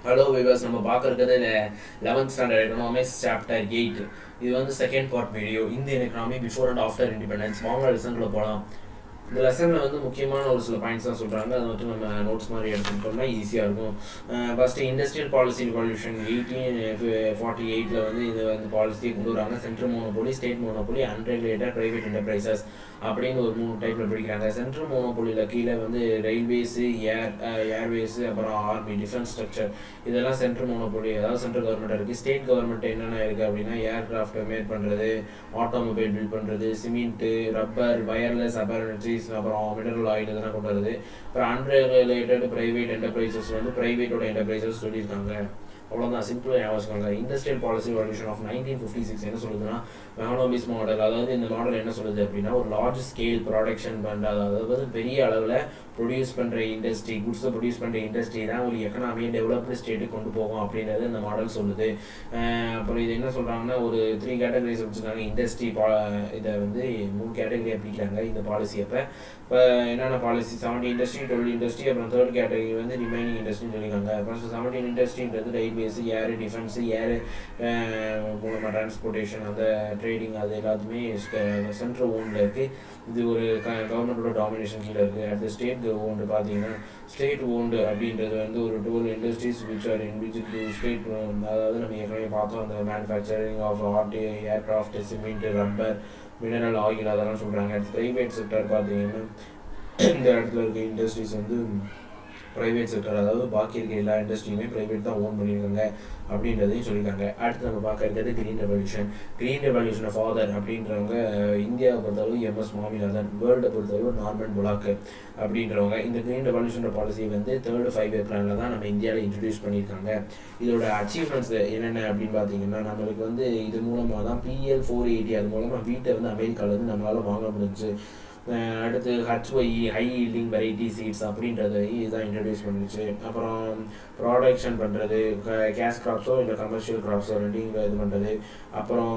Hello viewers, நம்ம பார்க்குறது 11th standard economics chapter 8. இது வந்து second part video, Indian economy before and after independence. வாங்க லெசன்குள்ளே போகலாம். இந்த லெசனில் வந்து முக்கியமான ஒரு சில பாயிண்ட்ஸ் தான் சொல்கிறாங்க. அதை மட்டும் நம்ம நோட்ஸ் மாதிரி எடுத்துக்கிட்டோம்னா ஈஸியாக இருக்கும். ஃபஸ்ட்டு இண்டஸ்ட்ரியல் பாலிசி ரிவல்யூஷன் 1848 வந்து இது வந்து பாலிசியை கொண்டு வராங்க. Central monopoly, state monopoly, unregulated private enterprises அப்படின்னு ஒரு 3 டைப்பில் பிடிக்கிறாங்க. சென்ட்ரல் மோனோபோலியில் கீழே வந்து ரயில்வேஸு, ஏர்வேஸு, அப்புறம் ஆர்மி, டிஃபென்ஸ் ஸ்ட்ரக்சர், இதெல்லாம் சென்ட்ரல் மோனோபோலி, அதாவது சென்ட்ரல் கவர்மெண்ட் இருக்குது. ஸ்டேட் கவர்மெண்ட் என்னென்ன இருக்குது அப்படின்னா ஏர்கிராஃப்ட் மேட் பண்ணுறது, ஆட்டோமொபைல் பில்ட் பண்ணுறது, சிமெண்ட்டு, ரப்பர், வயர்லெஸ் அப்பரன்சிஸ், அப்புறம் மினரல் ஆயில் இதெல்லாம் கொண்டு வருது. அப்புறம் அன்ரெகுலேட்டட் ப்ரைவேட் என்டர்பிரைசஸ் வந்து ப்ரைவேட்டோட என்டர்பிரைசஸ் சொல்லியிருக்காங்க. அவ்வளோதான், சிம்பிளாக ஞாபகம். இண்டஸ்ட்ரியல் பாலிசி ரெவல்யூஷன் ஆஃப் 1956 என்ன சொல்லுதுன்னா மெகனோபிஸ் மாடல். அதாவது இந்த மாடல் என்ன சொல்லுது அப்படின்னா ஒரு லார்ஜ் ஸ்கேல் ப்ரொடக்ஷன் பண்ணுற, அதாவது பெரிய அளவில் ப்ரொடியூஸ் பண்ணுற இண்டஸ்ட்ரி, குட்ஸை ப்ரொடியூஸ் பண்ணுற இண்டஸ்ட்ரி தான் ஒரு எக்கனாமியை டெவலப்டு ஸ்டேட்டுக்கு கொண்டு போகும் அப்படின்றது இந்த மாடல் சொல்லுது. அப்புறம் இது என்ன சொல்கிறாங்கன்னா ஒரு 3 கேட்டகரிஸ் வச்சுருக்காங்க. இண்டஸ்ட்ரி இதை வந்து 3 கேட்டகரியாக பிடிக்கிறாங்க இந்த பாலிசி. இப்போ என்னென்ன பாலிசி 17 இண்டஸ்ட்ரி, 12 இண்டஸ்ட்ரி, அப்புறம் 3rd கேட்டகரி வந்து ரிமைனிங் இண்டஸ்ட்ரின்னு சொல்லியிருக்காங்க. ஃபர்ஸ்ட் 17 இண்டஸ்ட்ரின்றது ரயில்வேஸ், ஏர், டிஃபென்ஸு, ஏர் மூலமாக டிரான்ஸ்போர்ட்டேஷன், அந்த ட்ரேடிங், அது எல்லாத்துமே சென்ட்ரல் ஓனில் இருக்குது. இது ஒரு கவர்மெண்ட்டோட டாமினேஷன் கீழே இருக்குது. அடுத்த ஸ்டேட் ஓன்டு பார்த்தீங்கன்னா ஸ்டேட் ஓன்டு அப்படின்றது வந்து ஒரு 12 industries which are invested to state. அதாவது நம்ம ஏற்கனவே பார்த்தோம் அந்த manufacturing of art, aircraft, cement, rubber, mineral oil, அதெல்லாம் சொல்கிறாங்க. அடுத்து ப்ரைவேட் செக்டர் பார்த்தீங்கன்னா இந்த இடத்துல இருக்க இண்டஸ்ட்ரீஸ் வந்து ப்ரைவேட் செக்டர், அதாவது பாக்கி இருக்க எல்லா இண்டஸ்ட்ரியுமே ப்ரைவேட் தான் ஓன் பண்ணியிருக்காங்க அப்படின்றதையும் சொல்லியிருக்காங்க. அடுத்து நம்ம பார்க்க இருக்கிறது green revolution. Green revolution father அப்படின்றவங்க இந்தியாவை பொறுத்தளவு எம்எஸ் சுவாமிநாதன், வேர்ல்டை பொறுத்தளவு நார்மன் பொலாக் அப்படின்றவங்க. இந்த கிரீன் ரெவல்யூஷன் பாலிசி வந்து 3rd 5-year பிளானில் தான் நம்ம இந்தியாவில் இன்ட்ரடியூஸ் பண்ணியிருக்காங்க. இதோட அச்சீவ்மெண்ட்ஸ் என்னென்ன அப்படின்னு பார்த்தீங்கன்னா நம்மளுக்கு வந்து இது மூலமாக தான் PL 480 அது மூலமாக வீட்டை வந்து அமெரிக்காவிலேருந்து நம்மளால் வாங்க முடிஞ்சு. அடுத்து HY high yielding variety seeds அப்படின்றத இதுதான் இன்ட்ரடியூஸ் பண்ணிச்சு. அப்புறம் ப்ராடக்ஷன் பண்ணுறது, கேஷ் கிராப்ஸோ இல்லை கமர்ஷியல் கிராப்ஸோ ரெண்டையும் இது பண்ணுறது. அப்புறம்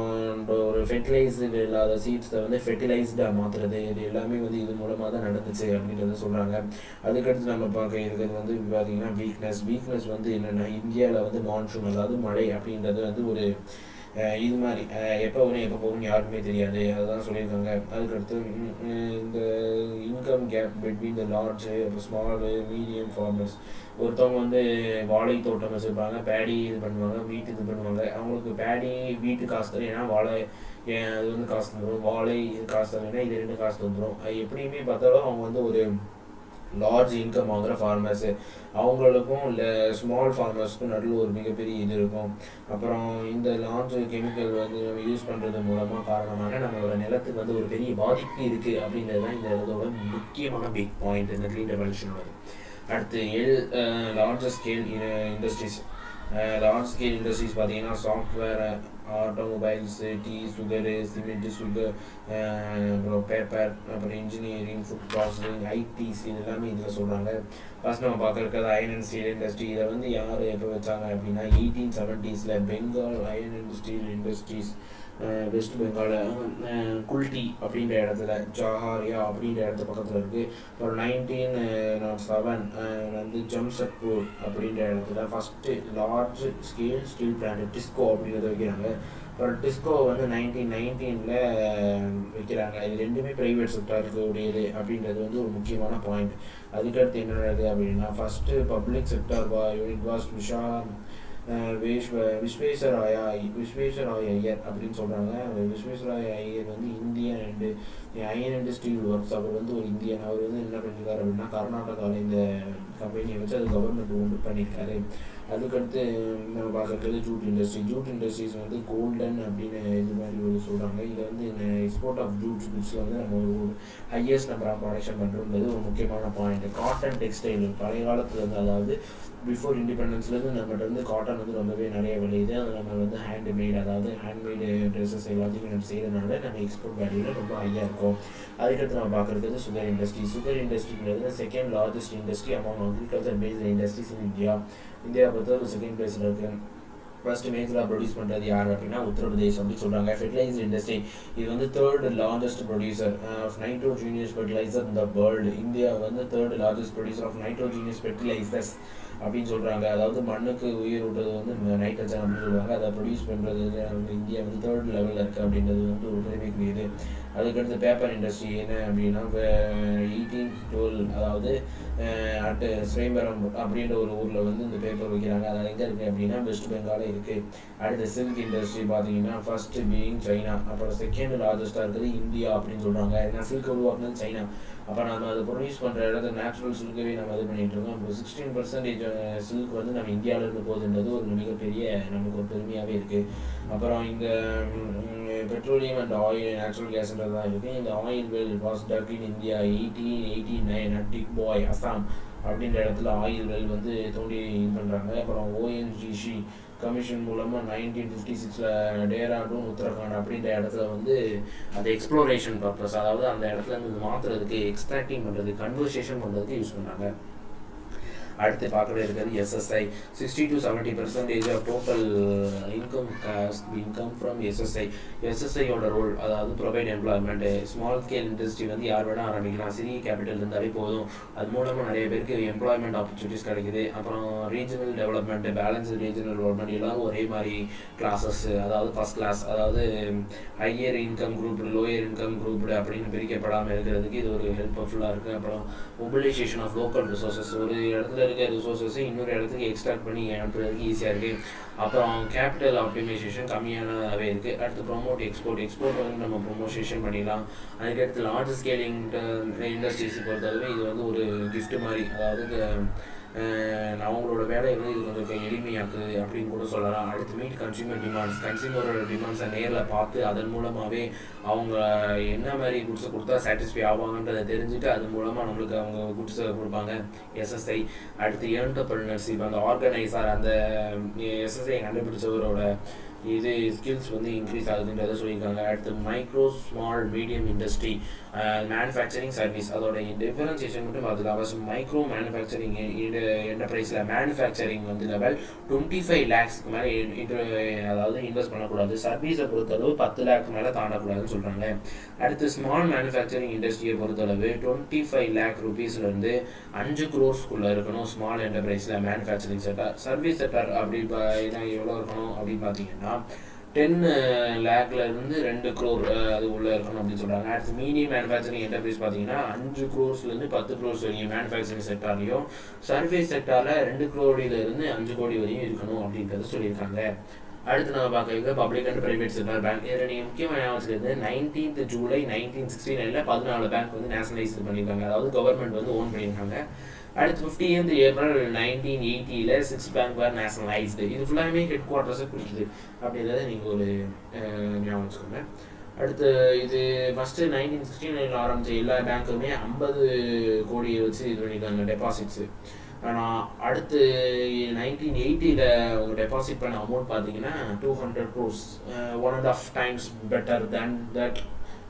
ஒரு ஃபெர்டிலைஸ்டு இல்லாத சீட்ஸை வந்து ஃபெர்டிலைஸ்டாக மாற்றுறது, இது எல்லாமே வந்து இது மூலமாக தான் நடந்துச்சு அப்படின்றத சொல்கிறாங்க. அதுக்கடுத்து நம்ம பார்க்க இருக்கிறது வந்து பார்த்திங்கன்னா வீக்னஸ் வந்து என்னென்னா இந்தியாவில் வந்து மான்சூன், அதாவது மழை அப்படின்றது வந்து ஒரு இது மாதிரி எப்போ வரும் எப்போ போகணும்னு யாருக்குமே தெரியாது, அதுதான் சொல்லியிருக்காங்க. அதுக்கடுத்து இந்த income gap between the large அப்புறம் ஸ்மால் மீடியம் ஃபார்மர்ஸ். ஒருத்தவங்க வந்து வாழை தோட்டம் வச்சுருப்பாங்க, பேடி இது பண்ணுவாங்க, வீட்டு இது பண்ணுவாங்க. அவங்களுக்கு பேடி வீட்டு காசு தரும், ஏன்னா வாழை அது வந்து காசு தந்துடும், வாழை இது காசு தருன்னா இது 2 காசு தந்துடும். எப்படியுமே பார்த்தாலும் அவங்க வந்து ஒரு லார்ஜ் இன்கம் வாங்குகிற ஃபார்மர்ஸு, அவங்களுக்கும் இல்லை ஸ்மால் ஃபார்மர்ஸுக்கும் நடுவில் ஒரு மிகப்பெரிய இது இருக்கும். அப்புறம் இந்த லார்ஜ் கெமிக்கல் வந்து நம்ம யூஸ் பண்ணுறது மூலமாக காரணமாக நம்மளோட நிலத்துக்கு வந்து ஒரு பெரிய பாதிப்பு இருக்குது அப்படின்றது தான் இந்த இதோட முக்கியமான பிக் பாயிண்ட் இந்த க்ரீன் ரெவல்யூஷன் வருது. அடுத்து largest scale industries. Large scale industries பார்த்தீங்கன்னா software, automobiles, tea, sugar, cement, sugar, அப்புறம் பேப்பர், அப்புறம் இன்ஜினியரிங், ஃபுட் ப்ராசஸிங், ஐடிஸ், இது எல்லாமே இதில் சொல்கிறாங்க. ஃபர்ஸ்ட் நம்ம பார்க்குறது அயன் அண்ட் ஸ்டீல் இண்டஸ்ட்ரி. இதை வந்து யார் எப்போ வச்சாங்க அப்படின்னா 1870s Bengal iron and steel industries, West Bengal Kulti அப்படின்ற இடத்துல, ஜாஹாரியா அப்படின்ற இடத்து பக்கத்தில் இருக்குது. அப்புறம் 1907 வந்து ஜம்ஷெட்பூர் அப்படின்ற இடத்துல first large scale steel plant disco அப்படின்றத வைக்கிறாங்க. அப்புறம் டிஸ்கோ வந்து 1919 வைக்கிறாங்க. இது ரெண்டுமே ப்ரைவேட் செக்டருக்கு உடையது அப்படின்றது வந்து ஒரு முக்கியமான பாயிண்ட். அதுக்கடுத்து என்ன நடக்குது அப்படின்னா first public sector unit was Visvesvaraya Iyer அப்படின்னு சொல்கிறாங்க. விஸ்வேஸ்வராயா ஐயர் வந்து Indian and iron and steel works, அவர் வந்து ஒரு இந்தியன். அவர் வந்து என்ன பண்ணியிருக்காரு அப்படின்னா கர்நாடகாவில் இந்த கம்பெனியை வச்சு அது கவர்மெண்ட் உண்டு பண்ணியிருக்காரு. அதுக்கடுத்து நம்ம பார்க்குறது ஜூட் இண்டஸ்ட்ரீஸ் வந்து கோல்டன் அப்படின்னு இது மாதிரி ஒரு சொல்கிறாங்க. இதை வந்து எக்ஸ்போர்ட் ஆஃப் குட்ஸில் வந்து நம்ம ஒரு ஹையஸ்ட் நம்பர் ஆஃப் ப்ரொடக்ஷன் பண்ணுறது ஒரு முக்கியமான பாயிண்ட். காட்டன் டெக்ஸ்டைல் பழைய காலத்தில் வந்து, அதாவது பிஃபோர் இண்டிபெண்டன்ஸ்லேருந்து நம்மகிட்ட வந்து காட்டன் வந்து ரொம்பவே நிறைய விளையுது. அது நம்ம வந்து ஹேண்ட்மேட், அதாவது ஹேண்ட்மேடு ட்ரெஸ்ஸஸ் எல்லாத்தையும் நம்ம செய்கிறதுனால நம்ம எக்ஸ்போர்ட் வேல்யூவில் ரொம்ப ஹையாக இருக்கும். அதுக்கடுத்து நம்ம பார்க்குறது சுகர் இண்டஸ்ட்ரிங்கிறது 2nd largest industry among agriculture based industries in India பொறுத்தவரை 2nd பிளேஸில் இருக்குது. ஃபர்ஸ்ட் மேஜராக ப்ரொடியூஸ் பண்ணுறது யார் அப்படின்னா உத்தரப்பிரதேஷ் அப்படின்னு சொல்கிறாங்க. ஃபெர்டிலைசர் இண்டஸ்ட்ரி இது வந்து 3rd largest producer of nitrogenous fertiliser இந்த வேர்ல்டு. இந்தியா வந்து 3rd largest producer of nitrogenous fertilisers அப்படின்னு சொல்கிறாங்க. அதாவது மண்ணுக்கு உயிர் விட்டது வந்து நைட்ரஜன் அப்படின்னு சொல்லுவாங்க. அதை ப்ரொடியூஸ் பண்ணுறது இந்தியா வந்து 3rd லெவலில் இருக்குது அப்படின்றது வந்து ஒரு பெருமைக்குரியது. அதுக்கடுத்து பேப்பர் இண்டஸ்ட்ரி என்ன அப்படின்னா 1812 அதாவது அட்டு ஸ்ரீபெரம் அப்படின்ற ஒரு ஊரில் வந்து இந்த பேப்பர் வைக்கிறாங்க. அது எங்கே இருக்குது அப்படின்னா வெஸ்ட் பெங்காலே இருக்குது. அடுத்து சில்க் இண்டஸ்ட்ரி பார்த்தீங்கன்னா ஃபர்ஸ்ட் பீயிங் சைனா, அப்புறம் செகண்ட் லார்ஜஸ்ட்டாக இருக்குது இந்தியா அப்படின்னு சொல்கிறாங்க. ஏன்னா சில்க் உருவாக்குனது சைனா. அப்போ நம்ம அதை ப்ரொடியூஸ் பண்ணுற இடத்துல நேச்சுரல் சில்கவே நம்ம இது பண்ணிகிட்டு இருக்கோம். இப்போ 16% சில்க் வந்து நம்ம இந்தியாவிலேருந்து போகுதுன்றது ஒரு மிகப்பெரிய நமக்கு ஒரு பெருமையாகவே இருக்குது. அப்புறம் இந்த பெட்ரோலியம் அண்ட் ஆயில் நேச்சுரல் கேஸ்ன்றது தான் இருக்குது. இந்த oil well was dug in India 1889 at Digboi Assam அப்படின்ற இடத்துல ஆயில் வெல் வந்து தோண்டி இது பண்ணுறாங்க. அப்புறம் ஓஎன்ஜிசி கமிஷன் மூலமாக 1956 டேராடூன் உத்தரகாண்ட் அப்படின்ற இடத்துல வந்து அது எக்ஸ்ப்ளோரேஷன் பர்பஸ், அதாவது அந்த இடத்துல இருந்து மாற்றுறதுக்கு எக்ஸ்ட்ராக்டிங் பண்ணுறதுக்கு கன்வர்சேஷன் பண்ணுறதுக்கு யூஸ் பண்ணாங்க. அடுத்து பார்க்கவே இருக்கிறது SSI. 60-70% of total income from SSI. எஸ்எஸ்ஐயோட ரோல் அதாவது provide employment. Small scale industry வந்து யார் வேணால் ஆரம்பிக்கலாம், சிறிய கேபிட்டல் இருந்தாலே போதும். அது மூலமாக நிறைய பேருக்கு எம்ப்ளாய்மெண்ட் ஆப்பர்ச்சுனிட்டிஸ் கிடைக்குது. அப்புறம் regional development, balanced regional development, எல்லாம் ஒரே மாதிரி கிளாஸஸ், அதாவது ஃபஸ்ட் கிளாஸ், அதாவது higher income group, lower income group அப்படின்னு பிரிக்கப்படாமல் இருக்கிறதுக்கு இது ஒரு ஹெல்ப்ஃபுல்லாக இருக்குது. அப்புறம் மொபிலைசேஷன் ஆஃப் லோக்கல் ரிசோர்ஸஸ், ஒரு இடத்துல இருக்க ரிசோர்ஸஸை இன்னொரு இடத்துக்கு எக்ஸ்ட்ராக்ட் பண்ணி அனுப்புறதுக்கு ஈஸியாக இருக்குது. அப்புறம் கேபிட்டல் ஆப்டிமைசேஷன் கம்மியானவே இருக்குது. அடுத்து ப்ரொமோட் எக்ஸ்போர்ட் வந்து நம்ம ப்ரொமோஷேஷன் பண்ணிடலாம். அதுக்கடுத்து லார்ஜ் ஸ்கேலிங் இண்டஸ்ட்ரீஸ் பொறுத்தளவு இது வந்து ஒரு கிஃப்ட் மாதிரி, அதாவது அவங்களோட வேலையை வந்து இது கொஞ்சம் எளிமையாக்குது அப்படின்னு கூட சொல்லலாம். அடுத்து மீட் கன்சியூமர் டிமாண்ட்ஸ். கன்சியூமரோட டிமாண்ட்ஸை நேரில் பார்த்து அதன் மூலமாகவே அவங்க என்ன மாதிரி குட்ஸை கொடுத்தா சாட்டிஸ்ஃபை ஆவாங்கன்றதை தெரிஞ்சுட்டு அது மூலமாக நம்மளுக்கு அவங்க குட்ஸை கொடுப்பாங்க எஸ்எஸ்ஐ. அடுத்து என்டர்பிரினர்ஷிப், அந்த ஆர்கனைசர், அந்த எஸ்எஸ்ஐ கண்டுபிடிச்சவரோட இது ஸ்கில்ஸ் வந்து இன்க்ரீஸ் ஆகுதுன்றதை சொல்லியிருக்காங்க. அடுத்து micro small medium industry, manufacturing service, அதோட டிஃபரன்சியேஷன் மட்டும் பார்த்துக்கலாம். ஃபர்ஸ்ட் மைக்ரோ மேனுஃபேக்சரிங் என்டர்பிரைஸில் மேனுஃபேக்சரிங் வந்து லெவல் 25 lakhsக்கு மேலே அதாவது இன்வெஸ்ட் பண்ணக்கூடாது. சர்வீஸை பொறுத்தளவு 10 lakh மேலே தாண்டக்கூடாதுன்னு சொல்கிறாங்க. அடுத்து ஸ்மால் மேனுஃபேக்சரிங் இண்டஸ்ட்ரியை பொறுத்தளவு 25 lakh rupeesலேருந்து 5 crores இருக்கணும் ஸ்மால் என்டர்பிரைஸில் மேனுஃபேக்சரிங் செக்டர். சர்வீஸ் செக்டர் அப்படி எவ்வளோ இருக்கணும் அப்படின்னு பார்த்தீங்கன்னா 10 lakhலேருந்து 2 crore அது உள்ளே இருக்கணும் அப்படின்னு சொல்கிறாங்க. அடுத்து மீடியம் மேனுஃபேக்சரிங் என்டர்பிரைஸ் பார்த்தீங்கன்னா 5 crores-லேருந்து 10 crores வரையும் மேனுஃபேக்சரிங் செக்டார்லையும், சர்வீஸ் செக்டாரில் 2 crore-லேருந்து 5 crore வரையும் இருக்கணும் அப்படின்றத சொல்லியிருக்காங்க. அடுத்து நம்ம பார்க்க public and private sector bank. இதில் நீங்கள் முக்கியமாக ஞாபகம் வச்சுக்கிறது 19th July 1969 14 பேங்க் வந்து நேஷனலைஸ் பண்ணியிருக்காங்க, அதாவது கவர்மெண்ட் வந்து ஓன் பண்ணியிருக்காங்க. அடுத்து 15th April 1980 6 பேங்க் வேர் நேஷனலைஸ்டு. இது ஃபுல்லாகவே ஹெட் குவார்ட்டர்ஸை குறிக்குது அப்படின்றத நீங்கள் ஒரு ஞாபகம் வச்சுக்கோங்க. அடுத்து இது ஃபஸ்ட்டு 1969 ஆரம்பித்த எல்லா பேங்க்குமே 50 கோடியை வச்சு இது பண்ணியிருக்காங்க டெபாசிட்ஸு. ஆனால் அடுத்து 1980 அவங்க டெபாசிட் பண்ண அமௌண்ட் பார்த்தீங்கன்னா 200 crores, 1.5 times better than that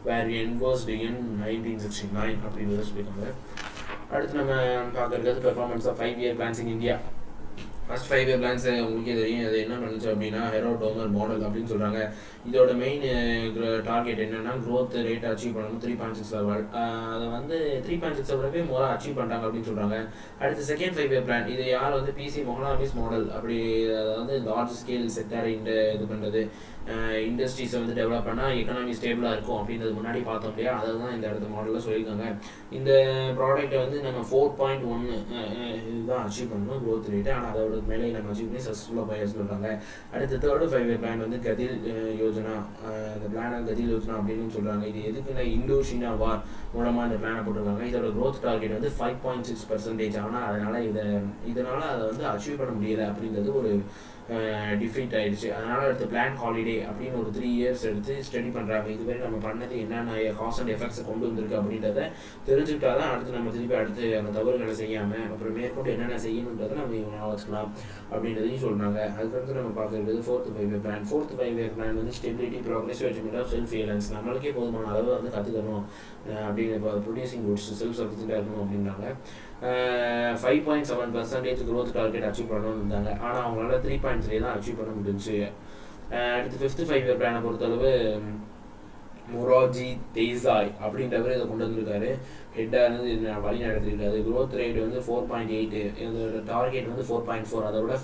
were invest in 1969 அப்படின்றத சொல்லியிருக்காங்க. அடுத்து நம்ம பார்க்குறது performance of 5-year plans in India. First 5-year plans உங்களுக்கே தெரியும். அது என்ன பண்ணுச்சு அப்படின்னா ஹெரோடோமர் மாடல் அப்படின்னு சொல்கிறாங்க. இதோட மெயின் டார்கெட் என்னென்னா க்ரோத் ரேட் அச்சீவ் பண்ணணும் 3.6 level. அதை வந்து 3.6 level மோராக அச்சீவ் பண்ணுறாங்க அப்படின்னு சொல்கிறாங்க. அடுத்து செகண்ட் 5-year plan, இது யார் வந்து பிசி மொஹனாமிஸ் மாடல், அப்படி அதாவது லார்ஜ் ஸ்கேல் செக்டார் இது பண்ணுறது, இண்டஸ்ட்ரீஸை வந்து டெவலப் பண்ணால் எக்கனாமி ஸ்டேபிளாக இருக்கும் அப்படின்றது முன்னாடி பார்த்தோம் இல்லையா, அதை தான் இந்த இடத்து மாடலில் சொல்லியிருக்காங்க. இந்த ப்ராடக்ட்டை வந்து நம்ம 4.1 இதுதான் அச்சீவ் பண்ணணும் க்ரோத் ரேட்டு, ஆனால் அதோட மேலே நம்ம அச்சீவ் பண்ணி சக்ஸஸ்ஃபுல்லாக போய் சொல்கிறாங்க. அடுத்து தேர்டு 5-year plan வந்து கதில் யோஜனா, இந்த பிளானை கதில் யோஜனா அப்படின்னு சொல்கிறாங்க. இது எதுக்குன்னா இந்தோ சீனா வார் மூலமாக இந்த பிளானை போட்டிருக்காங்க. இதோட க்ரோத் டார்கெட் வந்து 5.6%. ஆனால் இதனால் அதை வந்து அச்சீவ் பண்ண முடியலை அப்படின்றது ஒரு டிஃபீட் ஆகிடுச்சு. அதனால் அடுத்து பிளான் ஹாலிடே அப்படின்னு ஒரு 3 years எடுத்து ஸ்டடி பண்ணுறாங்க. இதுவரை நம்ம பண்ணது என்னென்ன காஸ் அண்ட் எஃபெக்ட்ஸை கொண்டு வந்திருக்கு அப்படின்றத தெரிஞ்சுக்கிட்டா தான் அடுத்து நம்ம திருப்பி அடுத்து அந்த தவறுகளை செய்யாமல் அப்புறம் மேற்கொண்டு என்னென்ன செய்யணுன்றதை நம்ம ஞாபகம் வச்சுக்கலாம் அப்படின்றதையும் சொல்கிறாங்க. அதுக்கடுத்து நம்ம பார்க்குறது fourth 5-year plan. Fourth 5-year plan வந்து stability, progressive achievement of self reliance, நம்மளுக்கே போதுமான அளவு வந்து கற்றுக்கணும் அப்படின்னு, இப்போ ப்ரொடியூசிங் குட்ஸ் செல்ஃப் சஃபிஷியண்டாக இருக்கணும் அப்படின்னாங்க. 5.7% க்ரோத் டார்கெட் அச்சீவ் பண்ணணும்னு இருந்தாங்க. ஆனால் அவங்களால 3.3 தான் அச்சீவ் பண்ண முடிஞ்சிச்சு. அடுத்து 5th 5-year plan பொறுத்தளவு மொராஜி தேசாய் அப்படின்றவர் இதை கொண்டு வந்திருக்காரு. ஹெட்டாக இருந்து இது வழி நடத்திருக்காரு. க்ரோத் ரேட் வந்து 4.8, இதோட டார்கெட் வந்து 4.4, அதை விட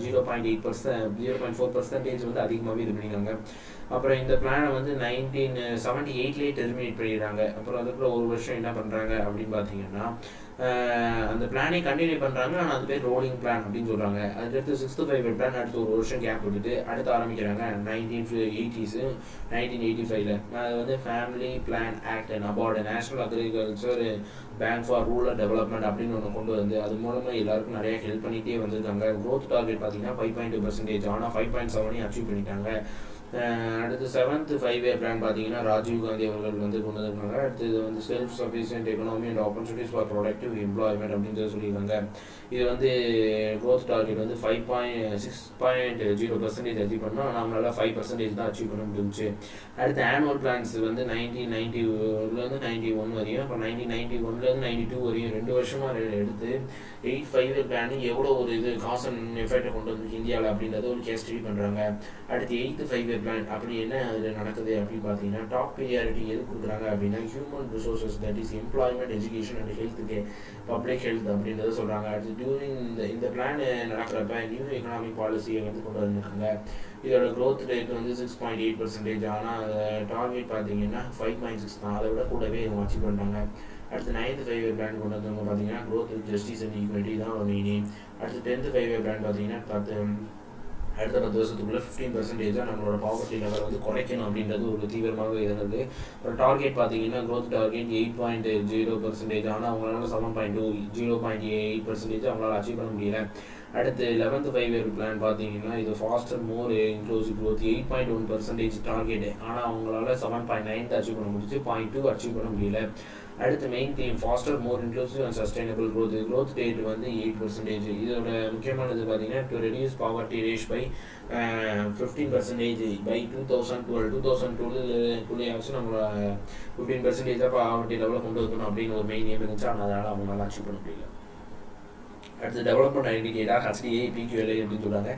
0.4% வந்து அதிகமாகவே இது பண்ணியிருக்காங்க. அப்புறம் இந்த பிளானை வந்து 1978 டெர்மினேட் பண்ணிடுறாங்க. அப்புறம் அதுக்குள்ள ஒரு வருஷம் என்ன பண்ணுறாங்க அப்படின்னு பார்த்தீங்கன்னா அந்த பிளானே கண்டினியூ பண்ணுறாங்க. ஆனால் அது பேர் ரோலிங் பிளான் அப்படின்னு சொல்கிறாங்க. அதுக்கடுத்து 6th 5 பிளான் அடுத்து ஒரு வருஷம் கேப் விட்டுட்டு அடுத்து ஆரம்பிக்கிறாங்க 1985. அது வந்து family plan act NABARD national agriculture bank for rural development அப்படின்னு ஒன்று கொண்டு வந்து அது மூலமாக எல்லாருக்கும் நிறைய ஹெல்ப் பண்ணிகிட்டே வந்திருக்காங்க. க்ரோத் டார்கெட் பார்த்தீங்கன்னா 5.2%, ஆனால் 5.7 அச்சீவ் பண்ணிட்டாங்க. அடுத்து 7th 5-year பிளான் பார்த்தீங்கன்னா ராஜீவ் காந்தி அவர்கள் வந்து கொண்டு வந்திருக்காங்க. அடுத்து இது வந்து self sufficient economy and opportunities for productive employment அப்படின்னு சொல்லியிருக்காங்க. இது வந்து க்ரோத் டார்கெட் வந்து 6.0% அச்சீவ் பண்ணோம். நம்மளால 5% தான் அச்சீவ் பண்ண முடிஞ்சிச்சு. அடுத்து ஆனுவல் பிளான்ஸ் வந்து 1990 91 வரையும், அப்புறம் 1991 92 வரையும் 2 வருஷமாக எடுத்து 8th 5-year பிளான் எவ்வளோ ஒரு இது காசு எஃபெக்டை கொண்டு வந்து இந்தியாவில் அப்படின்றத ஒரு கேஸ் ஸ்டடி பண்ணுறாங்க. அடுத்து 8th 5-year பிளான் அப்படி என்ன அதில் நடக்குது அப்படின்னு பார்த்தீங்கன்னா டாப் ப்ரியாரிட்டி எது கொடுக்குறாங்க அப்படின்னா human resources, that is employment, education and ஹெல்த்துக்கு பப்ளிக் ஹெல்த் அப்படின்றத சொல்கிறாங்க. அடுத்து டியூரிங் இந்த பிளான் நடக்கிறப்ப நியூ எக்கனாமிக் பாலிசியை வந்து கொண்டு வந்திருக்காங்க. இதோட க்ரோத் ரேட் வந்து 6.8%, ஆனால் டார்கெட் பார்த்தீங்கன்னா 5.6 தான், அதை விட கூடவே இவங்க அச்சீவ் பண்ணுறாங்க. அடுத்து 9th 5-year பிளான் கொண்டு வந்தவங்க பார்த்தீங்கன்னா growth with justice and equality தான் ஒரு மீனிங். அடுத்து 10th 5-year பிளான் பார்த்தீங்கன்னா அடுத்த 10 வருஷத்துக்குள்ள 15% நம்மளோட பாவர்ட்டி லெவல் வந்து குறைக்கணும் அப்படின்றது ஒரு தீவிரமாக இருந்தது. ஒரு டார்கெட் பார்த்தீங்கன்னா க்ரோத் டார்கெட் 8.0%, ஆனால் அவங்களால 0.8% அவங்களால அச்சீவ் பண்ண முடியல. அடுத்து 11th 5-year பிளான் பார்த்தீங்கன்னா இது faster more inclusive growth 8.1% target, ஆனால் அவங்களால 7.9 அச்சீவ் பண்ண முடிச்சு, 0.2 அச்சீவ் பண்ண முடியல. அடுத்து main theme faster more inclusive and sustainable growth rate வந்து 8%. இதோட முக்கியமானது பார்த்தீங்கன்னா to reduce poverty ratio by 15% by 2012 ஆச்சு நம்மளோட 15% பாவர்ட்டி லெவலில் கொண்டு வரணும் அப்படின்னு ஒரு மெயின் நேம் இருந்துச்சு, ஆனால் அதனால் அவங்களால அச்சீவ் பண்ண முடியல. அடுத்து டெவலப்மெண்ட் இண்டிகேட்டர் HDA PQLI அப்படின்னு சொல்கிறாங்க.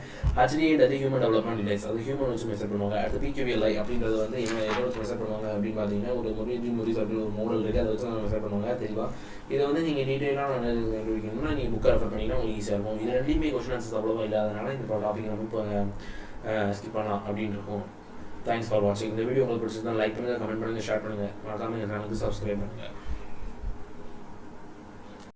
HDAன்றது ஹியூமன் டெவலப்மெண்ட் இண்டெக்ஸ், அது ஹியூமன் வச்சு மெஷர் பண்ணுவாங்க. அடுத்து PQLI அப்படின்றது வந்து எதை வச்சு மெஷர் பண்ணுவாங்க அப்படின்னு பார்த்தீங்கன்னா ஒரு மொரிஸ் அப்படின்னு ஒரு மாடல் இருக்குது, அதை வச்சு மெஷர் பண்ணுவாங்க. தெளிவாக இதை வந்து நீங்கள் டீட்டெயிலாக கண்டுபிடிக்கணும்னா நீங்கள் புக்கை ரெஃபர் பண்ணிங்கன்னா உங்களுக்கு ஈஸியாக இருக்கும். இது ரெண்டுமே கொஸ்டின் ஆன்சர்ஸ் அவ்வளோவா இல்லாதனால இந்த டாபிக் நம்ம இப்போ ஸ்கிப் பண்ணலாம் அப்படின்னு இருக்கும். தேங்க்ஸ் ஃபார் வாட்சிங். இந்த வீடியோ உங்களுக்கு பிடிச்சிருந்தா லைக் பண்ணுங்கள், கமெண்ட் பண்ணுங்கள், ஷேர் பண்ணுங்கள், மறக்காமல் எங்கள் சேனலுக்கு சப்ஸ்கிரைப் பண்ணுங்கள்.